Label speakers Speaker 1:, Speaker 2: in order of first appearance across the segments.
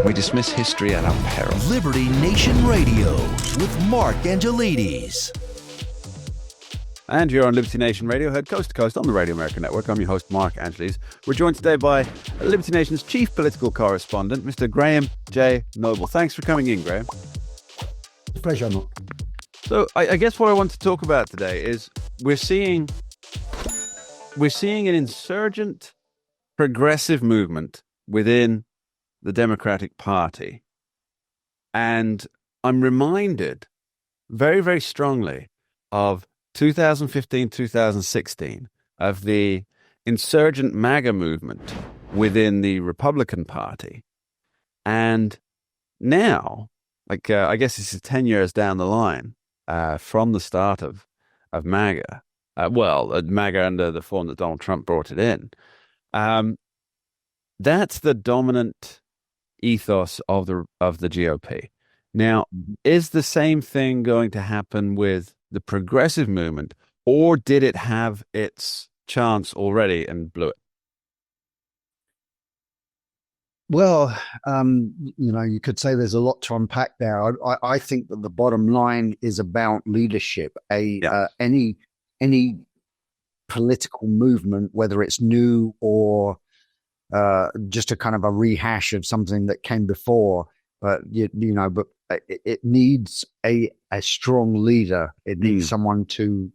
Speaker 1: We dismiss history at our peril.
Speaker 2: Liberty Nation Radio with Mark Angelides.
Speaker 3: And you're on Liberty Nation Radio, heard coast to coast on the Radio America Network. I'm your host, Mark Angelides. We're joined today by Liberty Nation's chief political correspondent, Mr. Graham J. Noble. Thanks for coming in, Graham.
Speaker 4: It's a pleasure, Mark.
Speaker 3: So I guess what I want to talk about today is we're seeing an insurgent progressive movement within the Democratic Party. And I'm reminded very, very strongly of 2015, 2016, of the insurgent MAGA movement within the Republican Party. And now, I guess this is 10 years down the line from the start of MAGA. MAGA under the form that Donald Trump brought it in. That's the dominant ethos of the GOP. Now, is the same thing going to happen with the progressive movement, or did it have its chance already and blew it?
Speaker 4: Well, you could say there's a lot to unpack there. I think that the bottom line is about leadership. Any political movement, whether it's new or just a kind of a rehash of something that came before, but it needs a strong leader. It needs someone to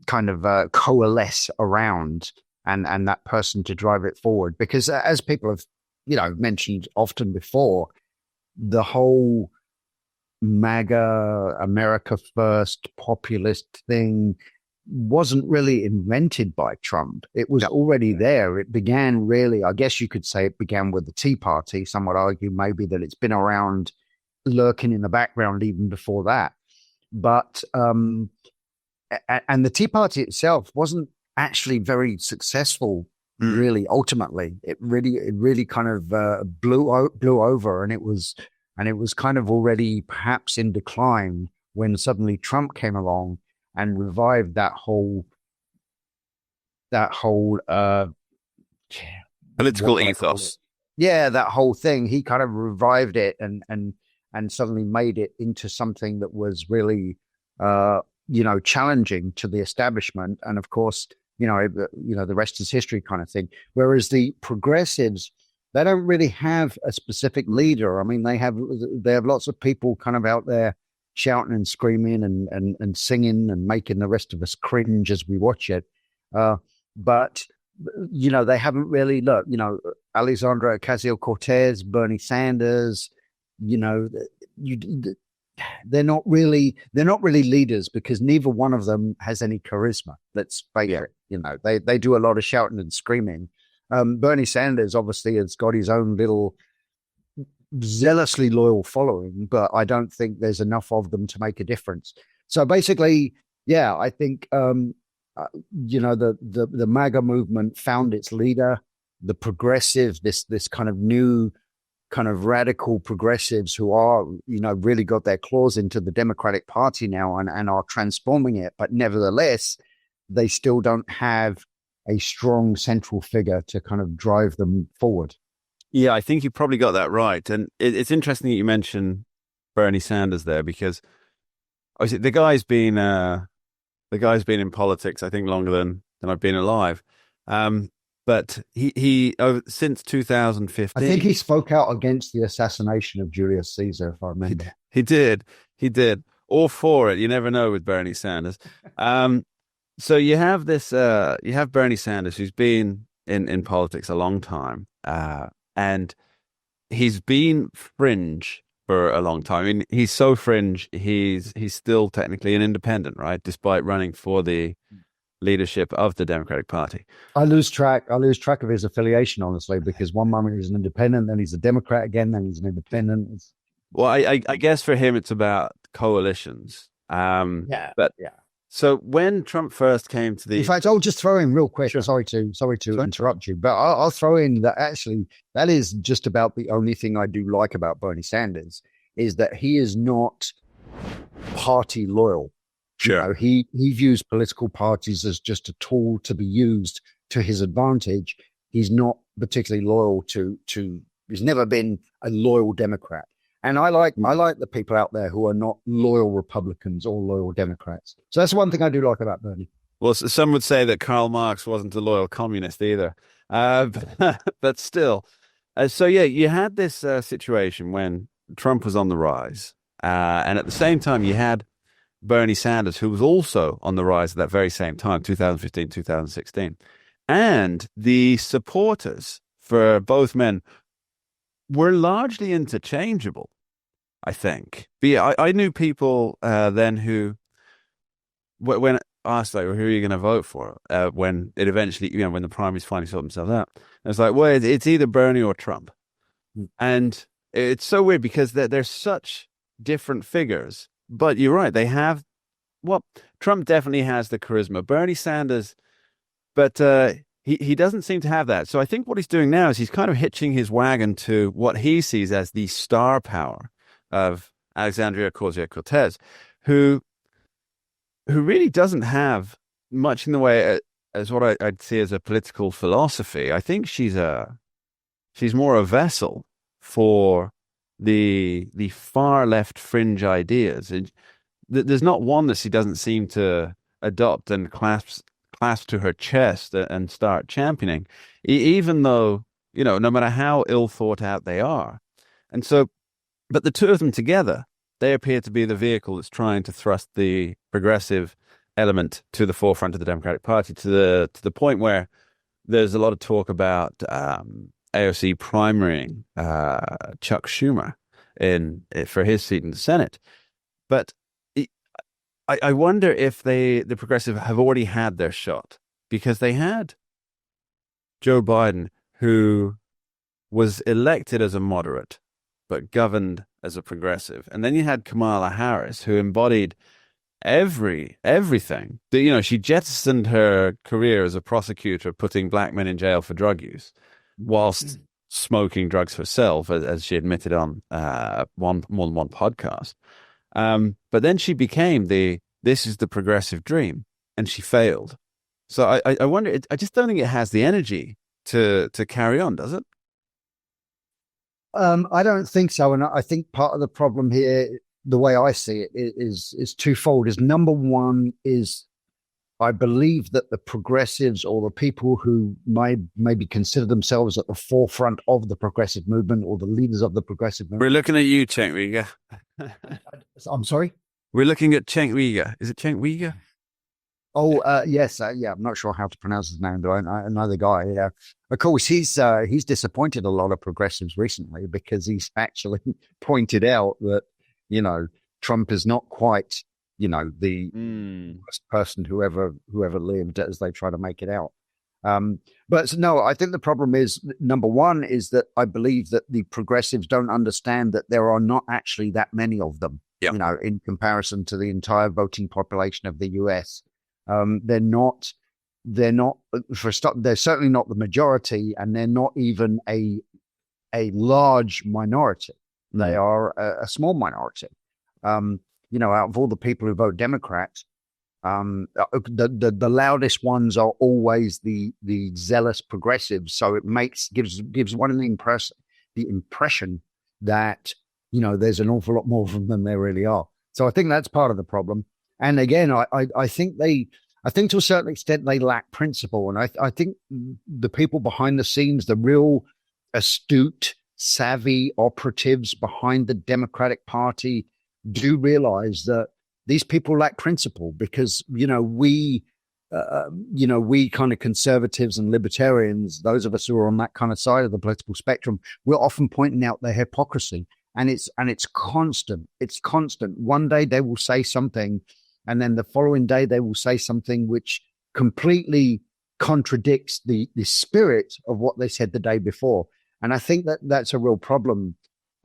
Speaker 4: coalesce around, and that person to drive it forward. Because as people have mentioned often before, the whole MAGA, America First populist thing wasn't really invented by Trump. It was already there. It began really, I guess you could say it began with the Tea Party. Some would argue maybe that it's been around, lurking in the background even before that. But, and the Tea Party itself wasn't actually very successful, really, ultimately. It really kind of blew over, and it was kind of already perhaps in decline when suddenly Trump came along and revived that whole
Speaker 3: political ethos.
Speaker 4: Yeah, that whole thing. He kind of revived it and suddenly made it into something that was really challenging to the establishment. And of course, the rest is history kind of thing. Whereas the progressives, they don't really have a specific leader. I mean, they have lots of people kind of out there shouting and screaming and singing and making the rest of us cringe as we watch it. But they haven't really Alexandria Ocasio-Cortez, Bernie Sanders, they're not really leaders, because neither one of them has any charisma. Let's face it. They do a lot of shouting and screaming. Bernie Sanders obviously has got his own little zealously loyal following, but I don't think there's enough of them to make a difference. So basically, I think the MAGA movement found its leader, the progressive, this kind of new kind of radical progressives who are, really got their claws into the Democratic Party now and are transforming it. But nevertheless, they still don't have a strong central figure to kind of drive them forward.
Speaker 3: Yeah, I think you probably got that right. And it's interesting that you mention Bernie Sanders there, because obviously the guy's been in politics, I think, longer than I've been alive. But he since 2015,
Speaker 4: I think he spoke out against the assassination of Julius Caesar, if I remember.
Speaker 3: He did. Or for it. You never know with Bernie Sanders. So you have Bernie Sanders, who's been in politics a long time. And he's been fringe for a long time. I mean, he's so fringe, he's still technically an independent, right? Despite running for the leadership of the Democratic Party.
Speaker 4: I lose track of his affiliation, honestly, because one moment he's an independent, then he's a Democrat again, then he's an independent.
Speaker 3: Well, I guess for him it's about coalitions. So when Trump first came to the...
Speaker 4: In fact, I'll just throw in real quick. Sure. Sorry to interrupt you, but I'll throw in that actually that is just about the only thing I do like about Bernie Sanders is that he is not party loyal.
Speaker 3: Sure.
Speaker 4: He views political parties as just a tool to be used to his advantage. He's not particularly loyal to. He's never been a loyal Democrat. And I like the people out there who are not loyal Republicans or loyal Democrats. So that's one thing I do like about Bernie.
Speaker 3: Well, some would say that Karl Marx wasn't a loyal communist either. But still. So, yeah, you had this situation when Trump was on the rise. And at the same time, you had Bernie Sanders, who was also on the rise at that very same time, 2015, 2016. And the supporters for both men were largely interchangeable, I think. But yeah, I knew people then who, when asked, like, well, who are you going to vote for? When it eventually, when the primaries finally sort themselves out, it's like, well, it's either Bernie or Trump. And it's so weird because they're such different figures. But you're right, they have, well, Trump definitely has the charisma. Bernie Sanders, but he doesn't seem to have that. So I think what he's doing now is he's kind of hitching his wagon to what he sees as the star power of Alexandria Ocasio-Cortez, who really doesn't have much in the way as what I'd see as a political philosophy. I think she's more a vessel for the far left fringe ideas. And there's not one that she doesn't seem to adopt and clasp to her chest and start championing, even though, no matter how ill thought out they are. And so, but the two of them together, they appear to be the vehicle that's trying to thrust the progressive element to the forefront of the Democratic Party, to the point where there's a lot of talk about AOC primarying Chuck Schumer for his seat in the Senate. But I wonder if the progressive have already had their shot, because they had Joe Biden, who was elected as a moderate but governed as a progressive, and then you had Kamala Harris, who embodied everything. She jettisoned her career as a prosecutor, putting black men in jail for drug use, whilst smoking drugs herself, as she admitted on more than one podcast. But then she became this is the progressive dream, and she failed. So I wonder, I just don't think it has the energy to carry on, does it?
Speaker 4: I don't think so. And I think part of the problem here, the way I see it, is twofold. Is number one is, I believe that the progressives, or the people who maybe consider themselves at the forefront of the progressive movement, or the leaders of the progressive movement.
Speaker 3: We're looking at you, Cenk Uygur.
Speaker 4: I'm sorry?
Speaker 3: We're looking at Cenk Uygur. Is it Cenk Uygur?
Speaker 4: Oh, yes. Yeah, I'm not sure how to pronounce his name, but I know the guy. Yeah. Of course, he's disappointed a lot of progressives recently, because he's actually pointed out that, Trump is not quite, the worst person who ever lived, as they try to make it out. But no, I think the problem is, number one, is that I believe that the progressives don't understand that there are not actually that many of them, in comparison to the entire voting population of the US. They're certainly not the majority, and they're not even a large minority. They are a small minority. Out of all the people who vote Democrat, the loudest ones are always the zealous progressives. So it gives one the impression that, there's an awful lot more of them than there really are. So I think that's part of the problem. And again, I think to a certain extent they lack principle. And I think the people behind the scenes, the real astute, savvy operatives behind the Democratic Party, do realize that these people lack principle, because, we kind of conservatives and libertarians, those of us who are on that kind of side of the political spectrum, we're often pointing out their hypocrisy. And it's constant. It's constant. One day they will say something, and then the following day they will say something which completely contradicts the spirit of what they said the day before. And I think that's a real problem.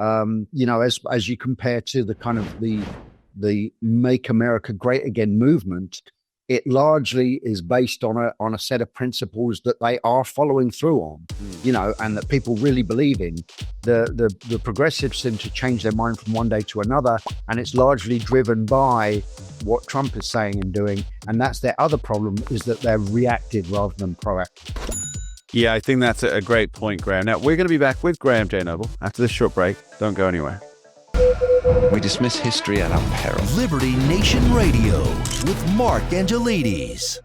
Speaker 4: As you compare to the kind of the Make America Great Again movement, it largely is based on a set of principles that they are following through on, and that people really believe in. The progressives seem to change their mind from one day to another, and it's largely driven by what Trump is saying and doing. And that's their other problem, is that they're reactive rather than proactive.
Speaker 3: Yeah, I think that's a great point, Graham. Now, we're going to be back with Graham J. Noble after this short break. Don't go anywhere.
Speaker 1: We dismiss history at our peril.
Speaker 2: Liberty Nation Radio with Mark Angelides.